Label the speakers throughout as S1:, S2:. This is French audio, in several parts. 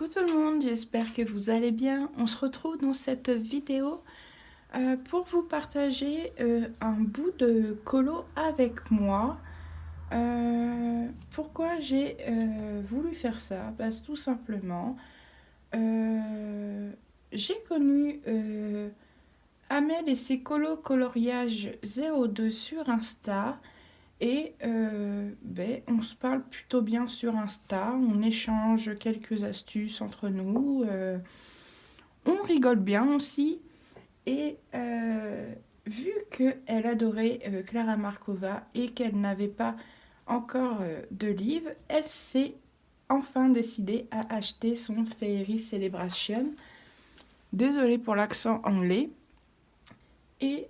S1: tout le monde, j'espère que vous allez bien. On se retrouve dans cette vidéo pour vous partager un bout de colo avec moi. Pourquoi j'ai voulu faire ça? Tout simplement, j'ai connu Amel et ses coloriages 02 sur Insta. Et on se parle plutôt bien sur Insta, on échange quelques astuces entre nous, on rigole bien aussi. Et vu qu'elle adorait Clara Markova et qu'elle n'avait pas encore de livre, elle s'est enfin décidée à acheter son Fairy Celebration. Désolée pour l'accent anglais. Et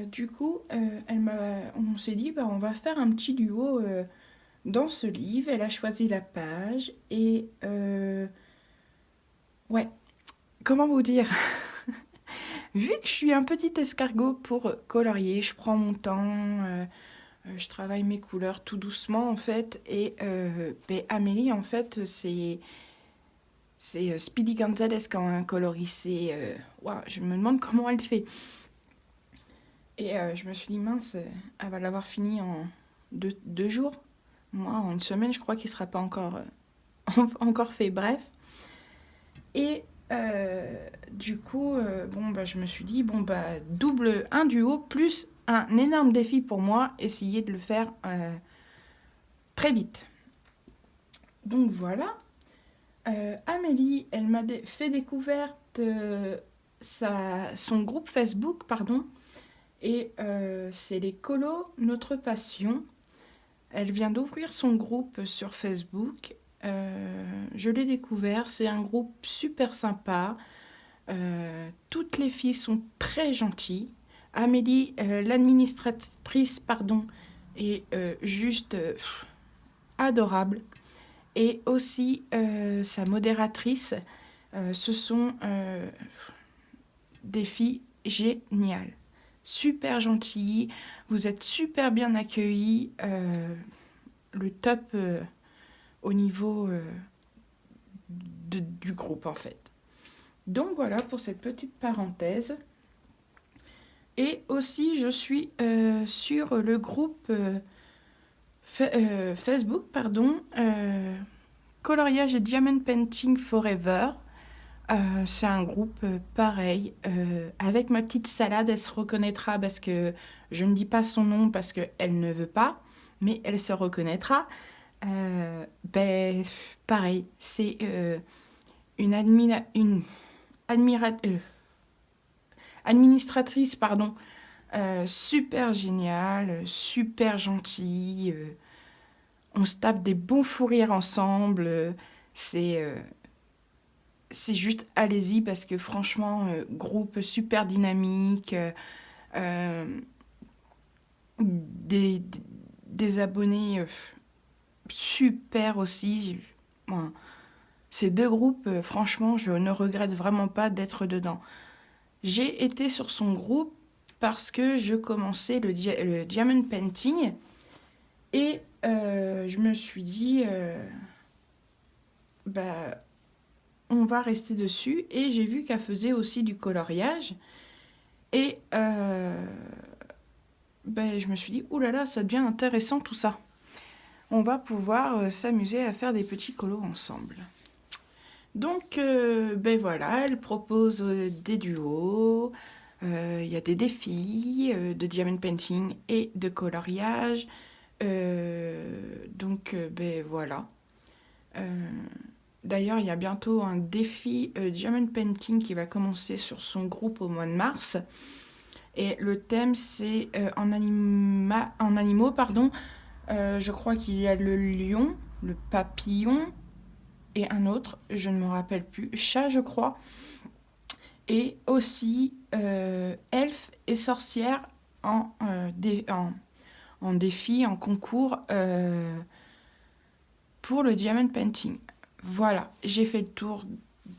S1: du coup, on s'est dit, on va faire un petit duo dans ce livre. Elle a choisi la page et ouais, comment vous dire? Vu que je suis un petit escargot pour colorier, je prends mon temps, je travaille mes couleurs tout doucement en fait. Et Amélie en fait, c'est Speedy Gonzalez quand un coloris. Je me demande comment elle fait. Et je me suis dit, mince, elle va l'avoir fini en deux jours. Moi, en une semaine, je crois qu'il ne sera pas encore fait. Bref. Et du coup, je me suis dit, double un duo plus un énorme défi pour moi, essayer de le faire très vite. Donc voilà. Amélie, elle m'a fait découverte son groupe Facebook, pardon. Et c'est les colos, notre passion. Elle vient d'ouvrir son groupe sur Facebook. Je l'ai découvert, c'est un groupe super sympa. Toutes les filles sont très gentilles. Amélie, l'administratrice, pardon, est juste adorable. Et aussi sa modératrice, ce sont des filles géniales. Super gentilles, vous êtes super bien accueillis, le top au niveau du groupe en fait. Donc voilà pour cette petite parenthèse. Et aussi je suis sur le groupe Facebook, Coloriage et Diamond Painting Forever. C'est un groupe pareil, avec ma petite salade, elle se reconnaîtra parce que je ne dis pas son nom parce qu'elle ne veut pas, mais elle se reconnaîtra. Pareil, c'est une administratrice, super géniale, super gentille. On se tape des bons fous rires ensemble. C'est juste allez-y parce que franchement, groupe super dynamique, des abonnés super aussi. Bon, ces deux groupes, franchement, je ne regrette vraiment pas d'être dedans. J'ai été sur son groupe parce que je commençais le diamond painting et je me suis dit, on va rester dessus. Et j'ai vu qu'elle faisait aussi du coloriage. Et je me suis dit, oulala, ça devient intéressant tout ça. On va pouvoir s'amuser à faire des petits colos ensemble. Donc, voilà, elle propose des duos. Il y a des défis de diamond painting et de coloriage. Voilà. D'ailleurs, il y a bientôt un défi diamond painting qui va commencer sur son groupe au mois de mars. Et le thème, c'est en animaux, pardon. Je crois qu'il y a le lion, le papillon et un autre, je ne me rappelle plus, chat, je crois. Et aussi elfe et sorcière en défi, en concours pour le diamond painting. Voilà, j'ai fait le tour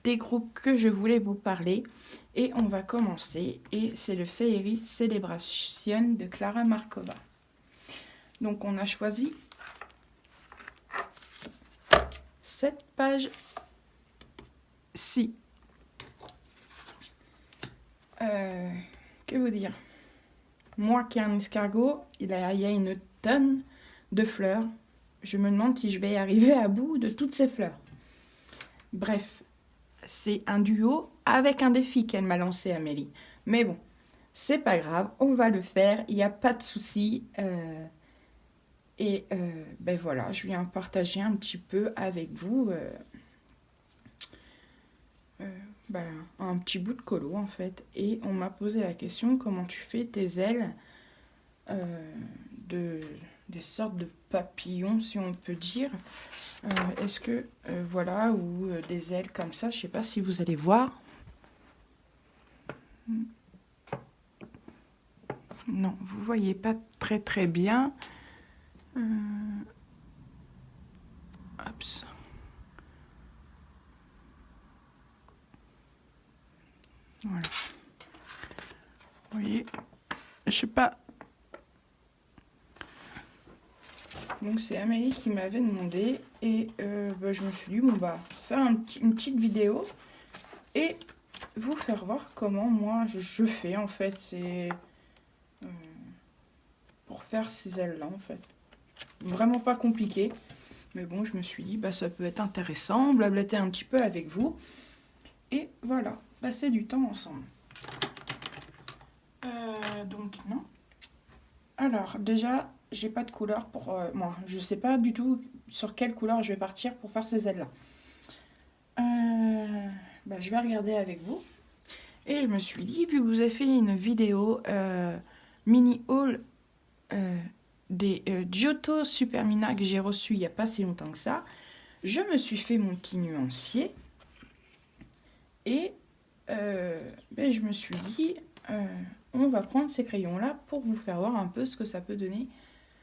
S1: des groupes que je voulais vous parler et on va commencer. Et c'est le Fairy Celebration de Clara Markova. Donc on a choisi cette page. si... que vous dire? Moi qui ai un escargot, il y a une tonne de fleurs. Je me demande si je vais arriver à bout de toutes ces fleurs. Bref, c'est un duo avec un défi qu'elle m'a lancé, Amélie. Mais bon, c'est pas grave, on va le faire, il n'y a pas de souci. Ben voilà, je viens partager un petit peu avec vous un petit bout de colo en fait. Et on m'a posé la question, comment tu fais tes ailes de, des sortes de papillons, si on peut dire. Est-ce que, voilà, ou des ailes comme ça, je sais pas si vous allez voir. Non, vous voyez pas très très bien. Hop. Voilà. Vous voyez, je sais pas. Donc c'est Amélie qui m'avait demandé et je me suis dit bon bah faire une petite vidéo et vous faire voir comment moi je fais en fait. C'est pour faire ces ailes là en fait. Vraiment pas compliqué. Mais bon, je me suis dit, bah, ça peut être intéressant, blablater un petit peu avec vous. Et voilà, passer du temps ensemble. Donc, non. Alors, déjà, j'ai pas de couleur pour moi. Je sais pas du tout sur quelle couleur je vais partir pour faire ces ailes-là. Je vais regarder avec vous. Et je me suis dit, vu que vous avez fait une vidéo mini haul des Giotto Supermina que j'ai reçu il n'y a pas si longtemps que ça, je me suis fait mon petit nuancier et je me suis dit on va prendre ces crayons là pour vous faire voir un peu ce que ça peut donner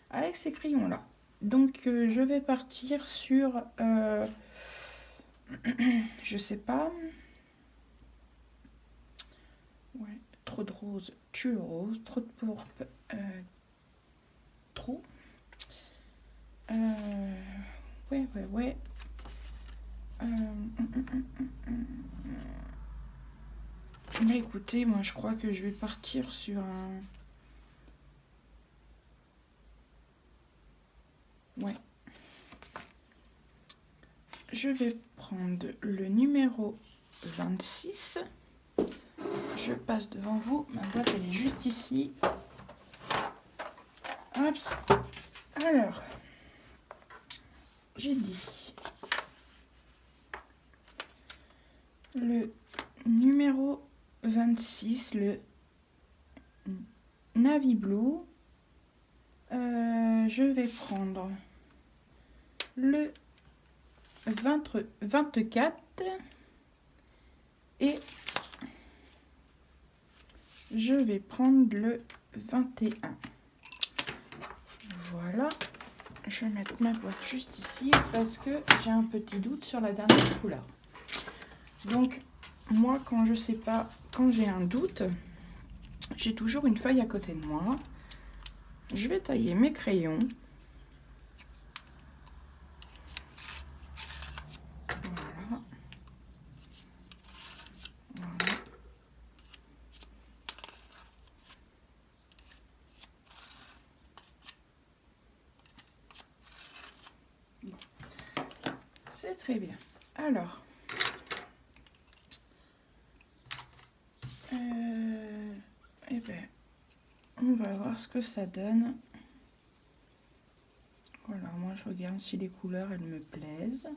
S1: avec ces crayons là. Donc je vais partir sur je sais pas, ouais, trop de rose, tue le rose, trop de pourpre, trop. Ouais. Mais écoutez, moi je crois que je vais partir sur un... Ouais. Je vais prendre le numéro 26. Je passe devant vous. Ma boîte, elle est juste ici. Hop. Alors, j'ai dit le numéro 26, le Navy Blue. Je vais prendre le 24 et je vais prendre le 21. Voilà. Je vais mettre ma boîte juste ici parce que j'ai un petit doute sur la dernière couleur. Donc, moi, quand je sais pas, quand j'ai un doute, j'ai toujours une feuille à côté de moi. Je vais tailler mes crayons. Voilà. Voilà. Bon. C'est très bien. Alors, on va voir ce que ça donne. Voilà, moi je regarde si les couleurs elles me plaisent.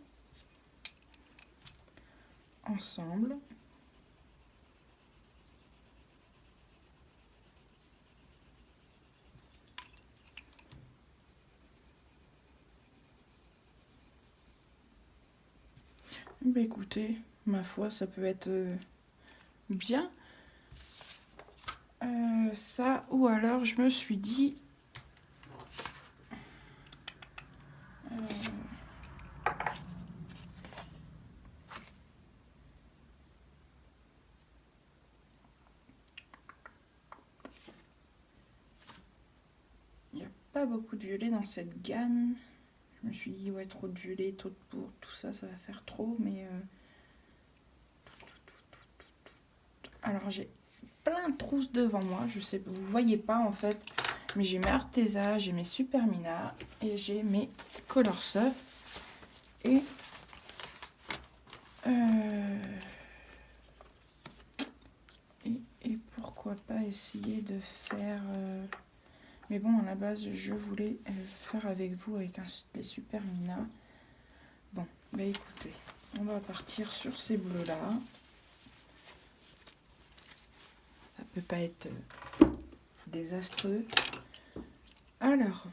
S1: Ensemble. Écoutez, ma foi, ça peut être bien. Ça, ou alors je me suis dit... il n'y a pas beaucoup de violet dans cette gamme. Je me suis dit, ouais, trop de violet, trop de pourpre, tout ça, ça va faire trop, mais Alors j'ai plein de trousses devant moi. Je sais, vous voyez pas en fait. Mais j'ai mes Arteza, j'ai mes Supermina et j'ai mes Color Surf. Et pourquoi pas essayer de faire... Mais bon, à la base, je voulais faire avec vous avec les Supermina. Bon, bah écoutez, on va partir sur ces bleus-là. Ça peut pas être désastreux. Alors,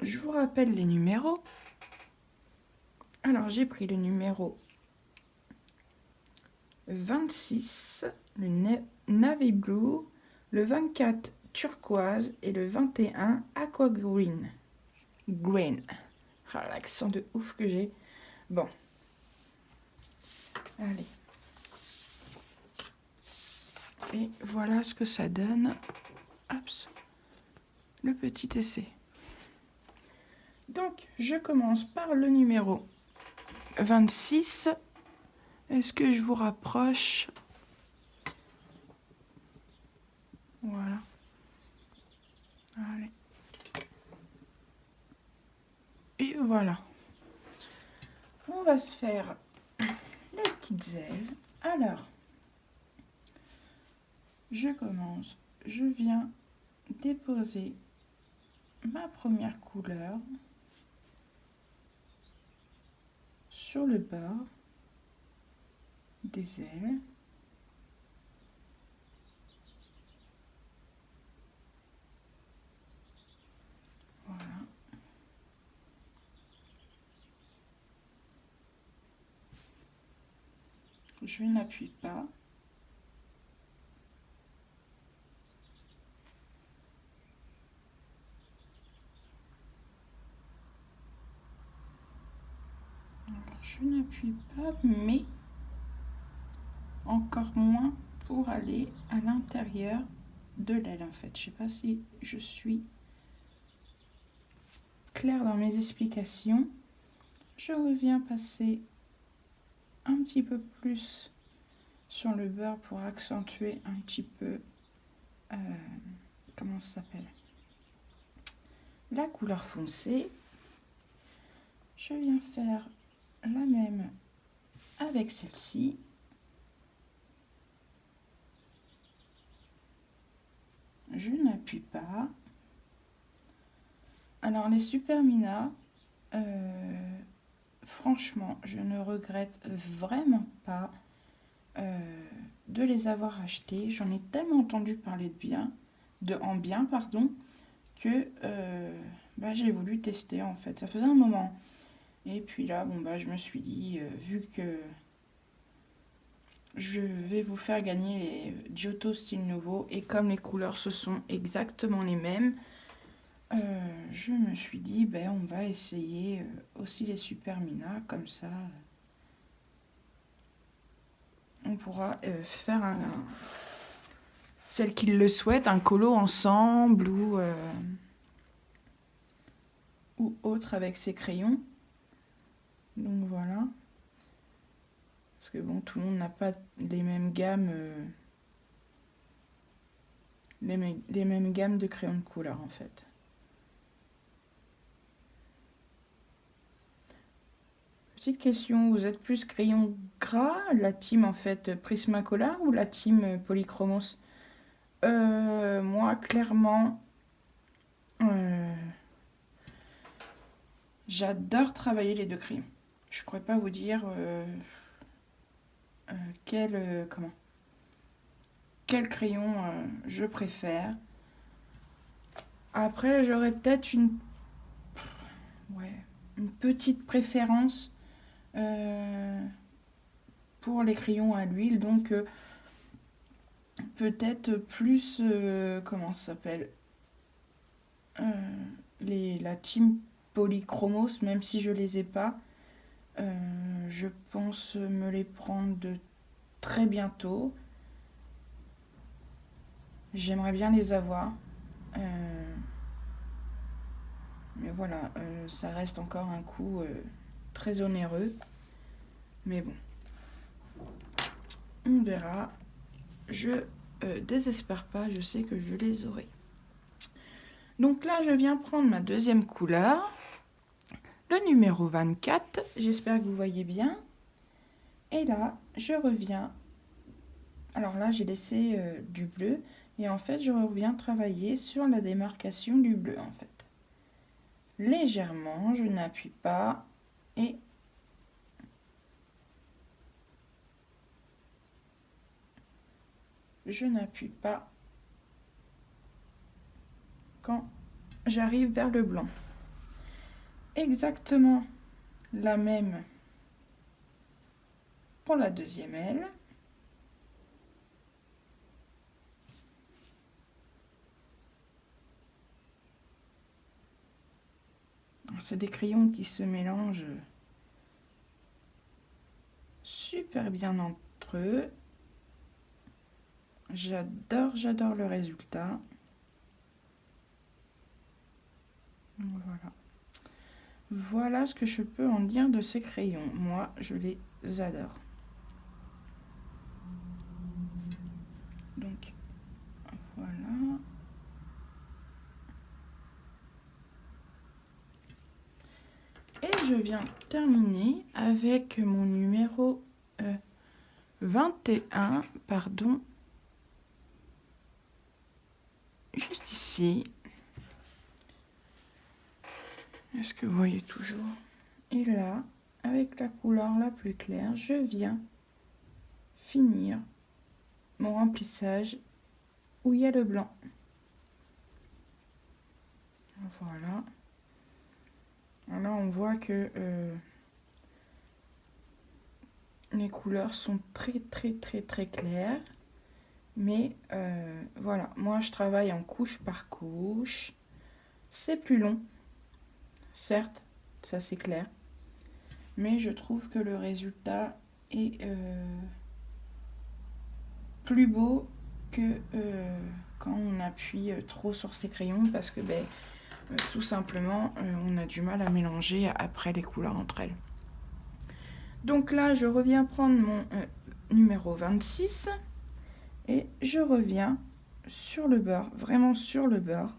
S1: je vous rappelle les numéros. Alors, j'ai pris le numéro 26, le navy blue, le 24 turquoise et le 21 aqua green. Green. Ah, l'accent de ouf que j'ai. Bon. Allez. Et voilà ce que ça donne. Hop. Le petit essai. Donc, je commence par le numéro 26. Est-ce que je vous rapproche? Voilà. Allez. Et voilà. On va se faire les petites ailes. Alors, je commence. Je viens déposer ma première couleur sur le bord des ailes. Voilà. Je n'appuie pas. Alors, je n'appuie pas, mais encore moins pour aller à l'intérieur de l'aile en fait. Je sais pas si je suis claire dans mes explications. Je reviens passer un petit peu plus sur le beurre pour accentuer un petit peu comment ça s'appelle, la couleur foncée. Je viens faire la même avec celle-ci. Je n'appuie pas. Alors les Supermina, franchement, je ne regrette vraiment pas de les avoir achetés. J'en ai tellement entendu parler en bien, pardon, que j'ai voulu tester en fait. Ça faisait un moment. Et puis là, je me suis dit, vu que je vais vous faire gagner les Giotto style nouveau, et comme les couleurs ce sont exactement les mêmes, je me suis dit, on va essayer aussi les Supermina, comme ça on pourra faire celles qui le souhaitent, un colo ensemble ou autre avec ses crayons. Donc voilà. Parce que bon, tout le monde n'a pas les mêmes gammes, les mêmes gammes de crayons de couleur en fait. Petite question, vous êtes plus crayon gras, la team en fait Prismacolor ou la team Polychromos? Moi clairement, j'adore travailler les deux crayons. Je pourrais pas vous dire quel crayon je préfère. Après, j'aurais peut-être une petite préférence pour les crayons à l'huile. Donc, peut-être plus, comment ça s'appelle, la team Polychromos, même si je les ai pas. Je pense me les prendre de très bientôt. J'aimerais bien les avoir. Mais voilà, ça reste encore un coût très onéreux. Mais bon, on verra. je désespère pas, je sais que je les aurai. Donc là, je viens prendre ma deuxième couleur, le numéro 24, j'espère que vous voyez bien. Et là, je reviens. Alors là, j'ai laissé du bleu. Et en fait, je reviens travailler sur la démarcation du bleu, en fait. Légèrement, je n'appuie pas. Et je n'appuie pas quand j'arrive vers le blanc. Exactement la même pour la deuxième aile. C'est des crayons qui se mélangent super bien entre eux. J'adore le résultat. Voilà. Voilà ce que je peux en dire de ces crayons. Moi, je les adore. Donc, voilà. Et je viens terminer avec mon numéro 21, pardon. Juste ici. Est-ce que vous voyez toujours? Et là, avec la couleur la plus claire, je viens finir mon remplissage où il y a le blanc. Voilà. Là, on voit que les couleurs sont très claires. Mais voilà, moi je travaille en couche par couche. C'est plus long, certes, ça c'est clair. Mais je trouve que le résultat est plus beau que quand on appuie trop sur ses crayons parce que tout simplement on a du mal à mélanger après les couleurs entre elles. Donc là je reviens prendre mon numéro 26 et je reviens sur le bord, vraiment sur le bord.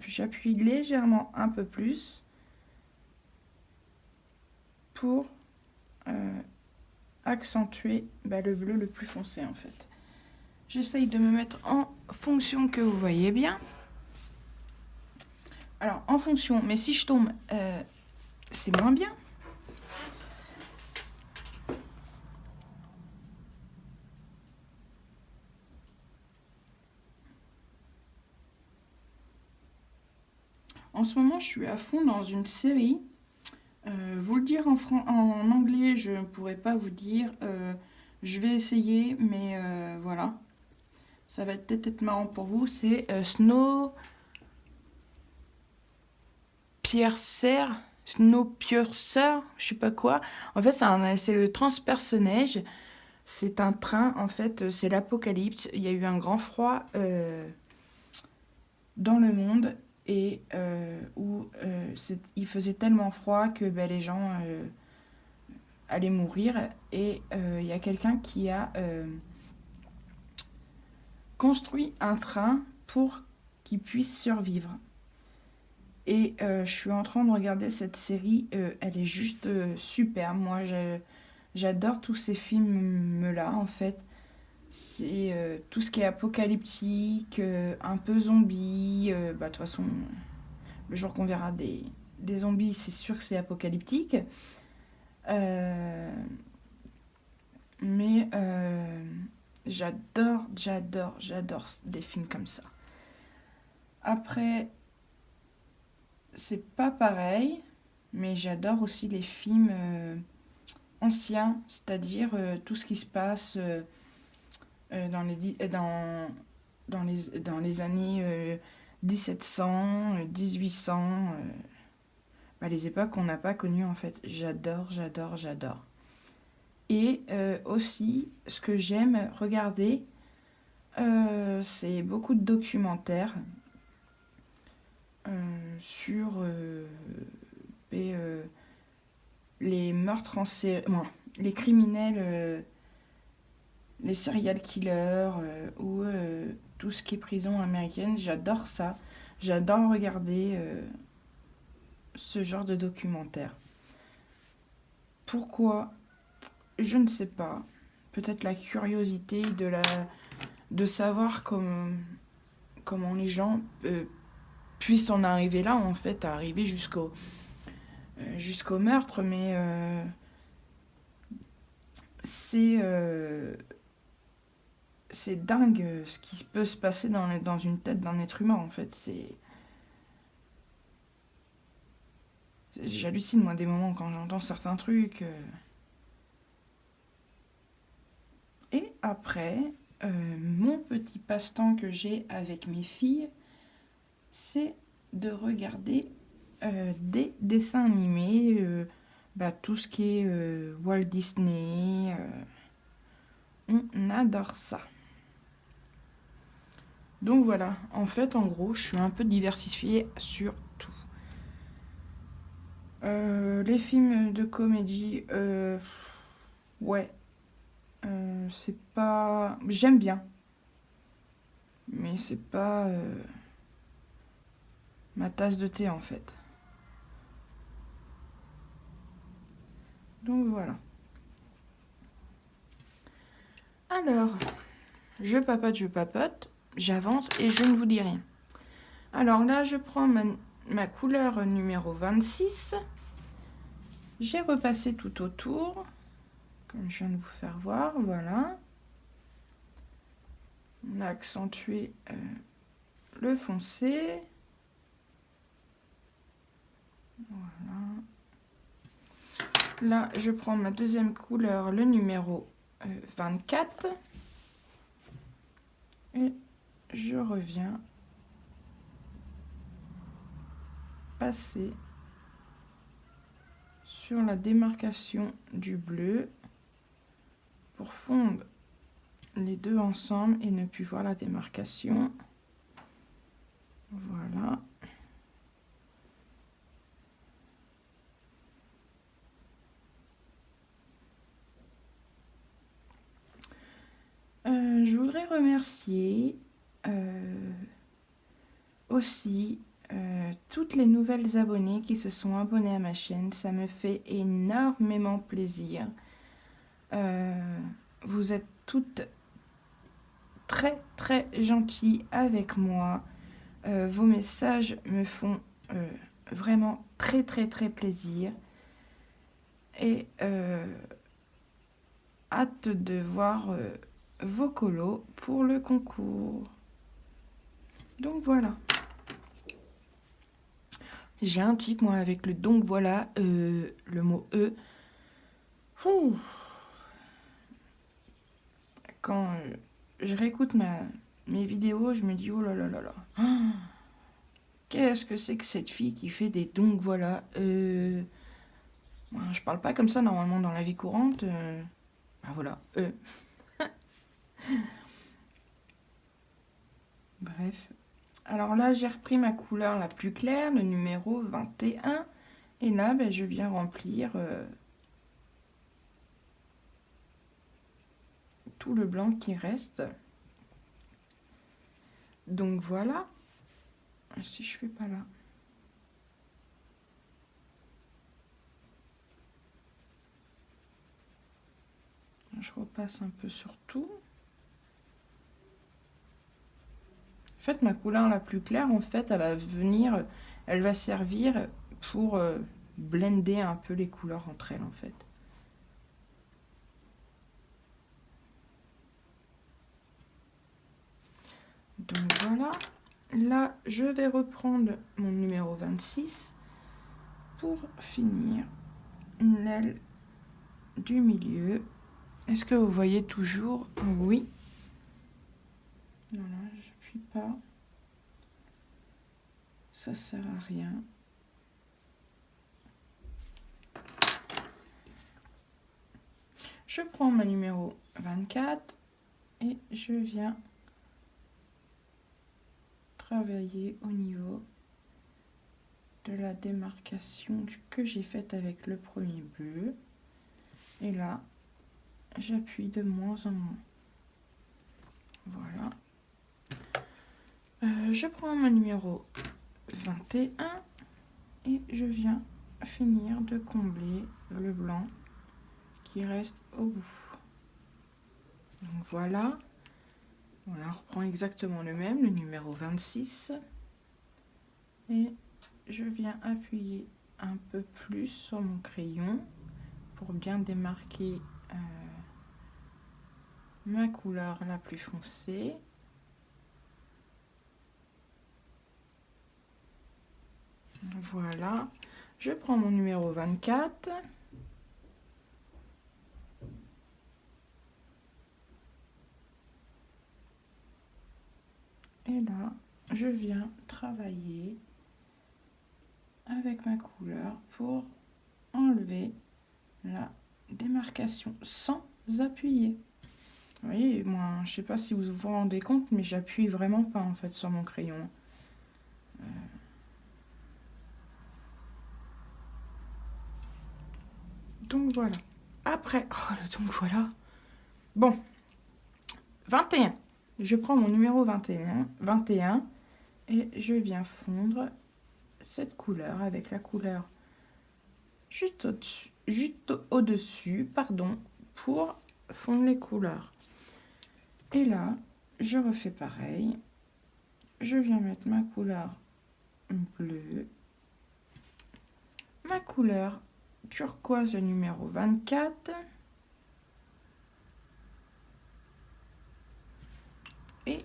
S1: J'appuie légèrement un peu plus pour accentuer le bleu le plus foncé en fait. J'essaye de me mettre en fonction que vous voyez bien. Alors en fonction, mais si je tombe, c'est moins bien. En ce moment, je suis à fond dans une série. Vous le dire en anglais, je ne pourrais pas vous dire. Je vais essayer, mais voilà. Ça va peut-être être marrant pour vous. C'est Snowpiercer, je sais pas quoi. En fait, c'est le transperce-neige. C'est un train, en fait, c'est l'apocalypse. Il y a eu un grand froid dans le monde et où il faisait tellement froid que les gens allaient mourir. Et il y a quelqu'un qui a construit un train pour qu'il puisse survivre. Et je suis en train de regarder cette série, elle est juste super. Moi, j'adore tous ces films-là, en fait. C'est tout ce qui est apocalyptique, un peu zombie. De toute façon, le jour qu'on verra des zombies, c'est sûr que c'est apocalyptique. Mais j'adore des films comme ça. Après, c'est pas pareil, mais j'adore aussi les films anciens, c'est-à-dire tout ce qui se passe dans les années 1700, 1800, les époques qu'on n'a pas connues en fait. J'adore. Et aussi, ce que j'aime regarder, c'est beaucoup de documentaires sur les meurtres en série, les criminels les serial killers ou tout ce qui est prison américaine. J'adore ça. J'adore regarder ce genre de documentaire. Pourquoi? Je ne sais pas. Peut-être la curiosité de savoir comment les gens puissent en arriver là, en fait, à arriver jusqu'au meurtre, mais c'est c'est dingue ce qui peut se passer dans une tête d'un être humain, en fait. J'hallucine, moi, des moments quand j'entends certains trucs. Et après, mon petit passe-temps que j'ai avec mes filles, c'est de regarder des dessins animés, tout ce qui est Walt Disney. On adore ça. Donc voilà, en fait, en gros, je suis un peu diversifiée sur tout. Les films de comédie, ouais, c'est pas... J'aime bien, mais c'est pas ma tasse de thé en fait. Donc voilà. Alors, je papote, j'avance et je ne vous dis rien. Alors là, je prends ma couleur numéro 26. J'ai repassé tout autour, comme je viens de vous faire voir, voilà. On a accentué le foncé. Voilà. Là, je prends ma deuxième couleur, le numéro 24. Et je reviens passer sur la démarcation du bleu pour fondre les deux ensemble et ne plus voir la démarcation. Voilà. Je voudrais remercier aussi toutes les nouvelles abonnées qui se sont abonnées à ma chaîne. Ça me fait énormément plaisir. Vous êtes toutes très très gentilles avec moi. Vos messages me font vraiment très très très plaisir. Et hâte de voir vos colos pour le concours. Donc voilà. J'ai un tic moi avec le donc voilà, le mot E. Ouh. Quand je réécoute mes vidéos, je me dis oh là là là là. Qu'est-ce que c'est que cette fille qui fait des donc voilà. Je parle pas comme ça normalement dans la vie courante. Voilà. Bref. Alors là, j'ai repris ma couleur la plus claire, le numéro 21. Et là, je viens remplir tout le blanc qui reste. Donc voilà. Si je fais pas là. Je repasse un peu sur tout. En fait, ma couleur la plus claire, en fait, elle va servir pour blender un peu les couleurs entre elles, en fait. Donc voilà. Là, je vais reprendre mon numéro 26 pour finir une aile du milieu. Est-ce que vous voyez toujours? Oui. Voilà, j'appuie pas. Ça sert à rien. Je prends ma numéro 24 et je viens travailler au niveau de la démarcation que j'ai faite avec le premier bleu. Et là, j'appuie de moins en moins. Voilà. Je prends mon numéro 21 et je viens finir de combler le blanc qui reste au bout. Donc voilà. On reprend exactement le même, le numéro 26. Et je viens appuyer un peu plus sur mon crayon pour bien démarquer ma couleur la plus foncée. Voilà. Je prends mon numéro 24. Et là, je viens travailler avec ma couleur pour enlever la démarcation sans appuyer. Vous voyez, moi, je sais pas si vous vous rendez compte, mais j'appuie vraiment pas en fait sur mon crayon. Donc voilà. Après, oh, donc voilà. Bon, 21. Je prends mon numéro 21 et je viens fondre cette couleur avec la couleur juste au-dessus, pardon, pour fondre les couleurs. Et là, je refais pareil. Je viens mettre ma couleur bleue, ma couleur turquoise numéro 24 et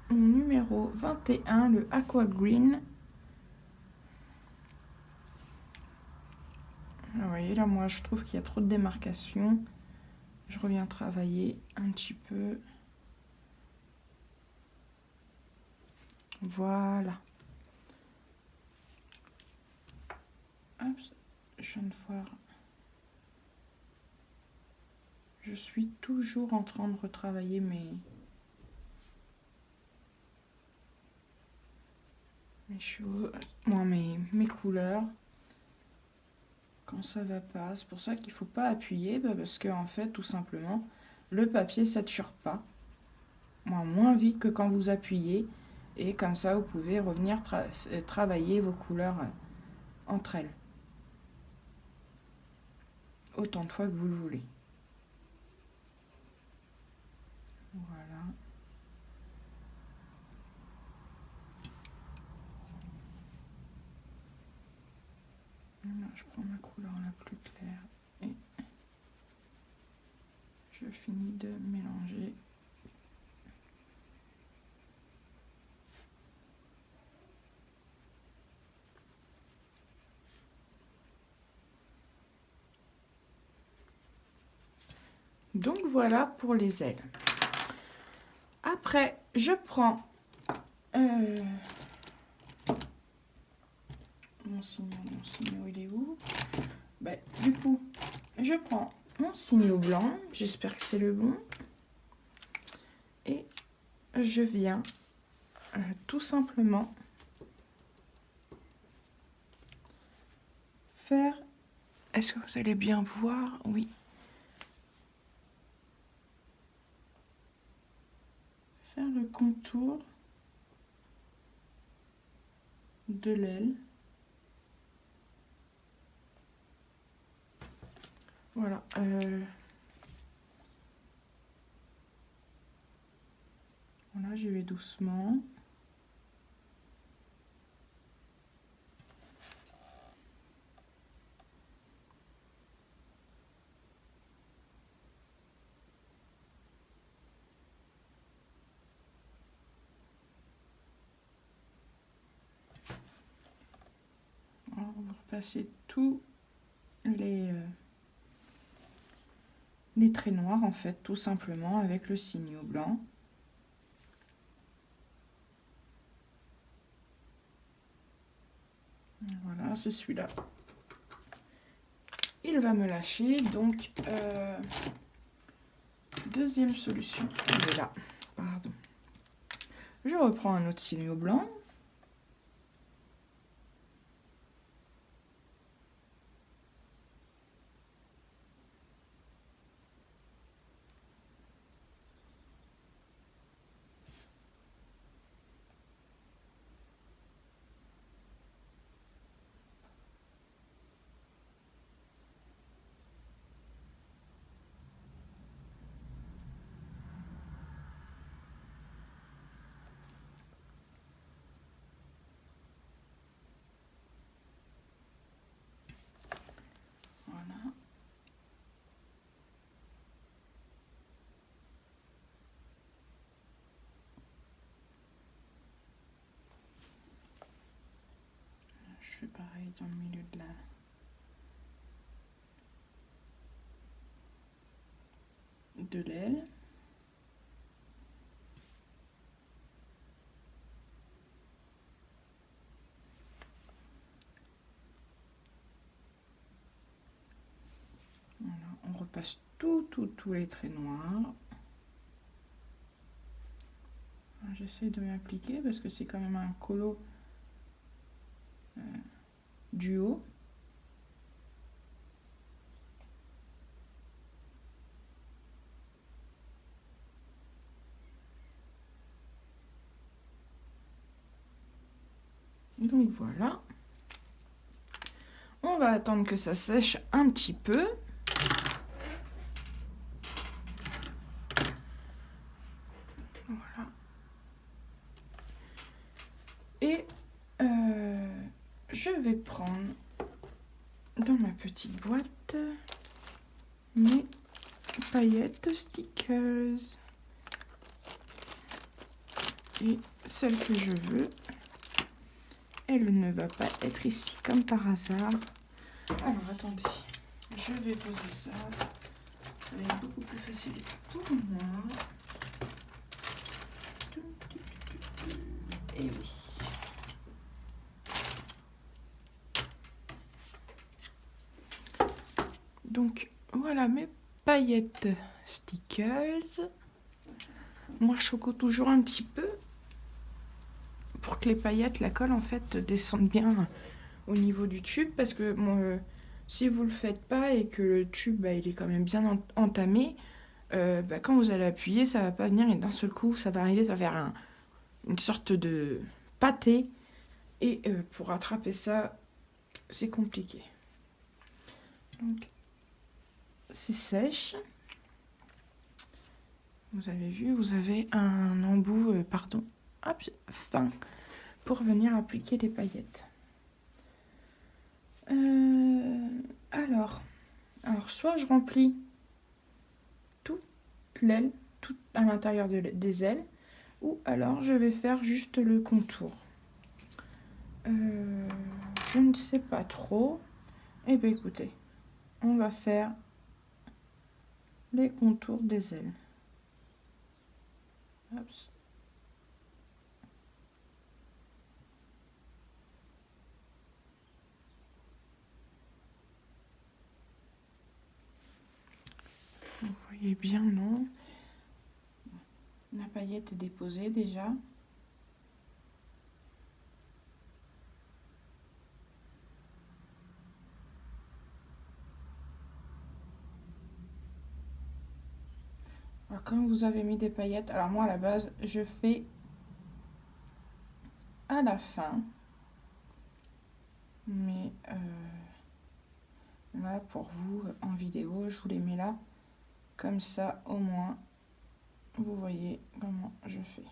S1: mon numéro 21, le aqua green. Vous voyez, là, moi, je trouve qu'il y a trop de démarcation. Je reviens travailler un petit peu. Voilà. Hop, je viens de voir. Je suis toujours en train de retravailler mes choses, moi, mes couleurs. Quand ça va pas, c'est pour ça qu'il faut pas appuyer, parce que en fait, tout simplement, le papier sature pas. Moins vite que quand vous appuyez. Et comme ça, vous pouvez revenir travailler vos couleurs entre elles. Autant de fois que vous le voulez. Voilà. Là, je prends ma couleur la plus claire et je finis de mélanger. Donc voilà pour les ailes. Après, je prends mon signaux, il est où? Du coup, je prends mon signaux blanc, j'espère que c'est le bon, et je viens tout simplement faire, est-ce que vous allez bien voir? Oui. Faire le contour de l'aile. Voilà. Voilà, j'y vais doucement. Alors, on va repasser tous les traits noirs, en fait, tout simplement, avec le signaux blanc. Voilà, c'est celui-là. Il va me lâcher, donc deuxième solution, il est là. Pardon. Je reprends un autre signaux blanc. fais pareil dans le milieu de l'aile. Voilà, on repasse tous les traits noirs. J'essaie de m'appliquer parce que c'est quand même un colo du haut. Donc voilà. On va attendre que ça sèche un petit peu. Voilà. Et je vais prendre dans ma petite boîte mes paillettes stickers. Et celle que je veux, elle ne va pas être ici comme par hasard. Alors attendez, je vais poser ça. Ça va être beaucoup plus facile pour moi. Et oui. Donc voilà mes paillettes stickers. Moi je choco toujours un petit peu pour que les paillettes, la colle en fait descende bien au niveau du tube, parce que si vous le faites pas et que le tube il est quand même bien entamé, quand vous allez appuyer ça va pas venir et d'un seul coup ça va arriver, ça va faire une sorte de pâté et pour rattraper ça c'est compliqué. Donc c'est sèche. Vous avez vu, vous avez un embout fin pour venir appliquer les paillettes. Alors, soit je remplis toute l'aile, tout à l'intérieur des ailes, ou alors je vais faire juste le contour. Je ne sais pas trop. Eh bien écoutez, on va faire les contours des ailes. Hop. Vous voyez bien, non? La paillette est déposée déjà. Alors, quand vous avez mis des paillettes, alors moi à la base, je fais à la fin. Mais là, pour vous, en vidéo, je vous les mets là. Comme ça, au moins, vous voyez comment je fais.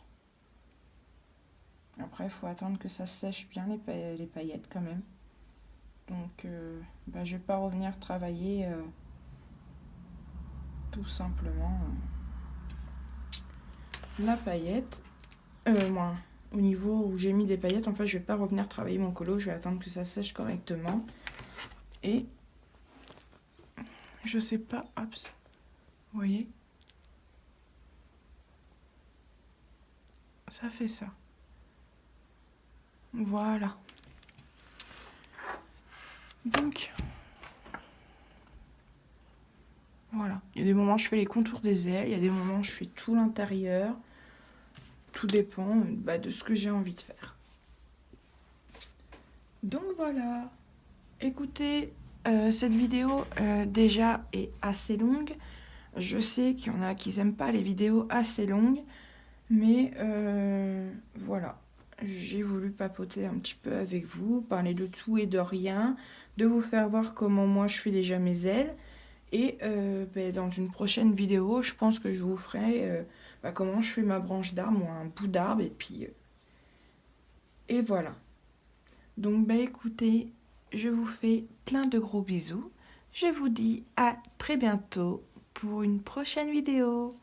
S1: Après, il faut attendre que ça sèche bien les paillettes quand même. Donc, je ne vais pas revenir travailler tout simplement la paillette. Au niveau où j'ai mis des paillettes, en fait, je ne vais pas revenir travailler mon colo. Je vais attendre que ça sèche correctement. Et je sais pas, hop, vous voyez, ça fait ça. Voilà. Donc, voilà. Il y a des moments où je fais les contours des ailes, il y a des moments où je fais tout l'intérieur. Tout dépend de ce que j'ai envie de faire. Donc voilà. Écoutez, cette vidéo déjà est assez longue. Je sais qu'il y en a qui n'aiment pas les vidéos assez longues. Mais voilà. J'ai voulu papoter un petit peu avec vous, parler de tout et de rien, de vous faire voir comment moi je fais déjà mes ailes. Et dans une prochaine vidéo, je pense que je vous ferai comment je fais ma branche d'arbre ou un bout d'arbre. Et voilà. Donc écoutez, je vous fais plein de gros bisous. Je vous dis à très bientôt pour une prochaine vidéo.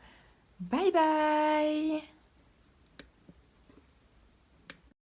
S1: Bye bye!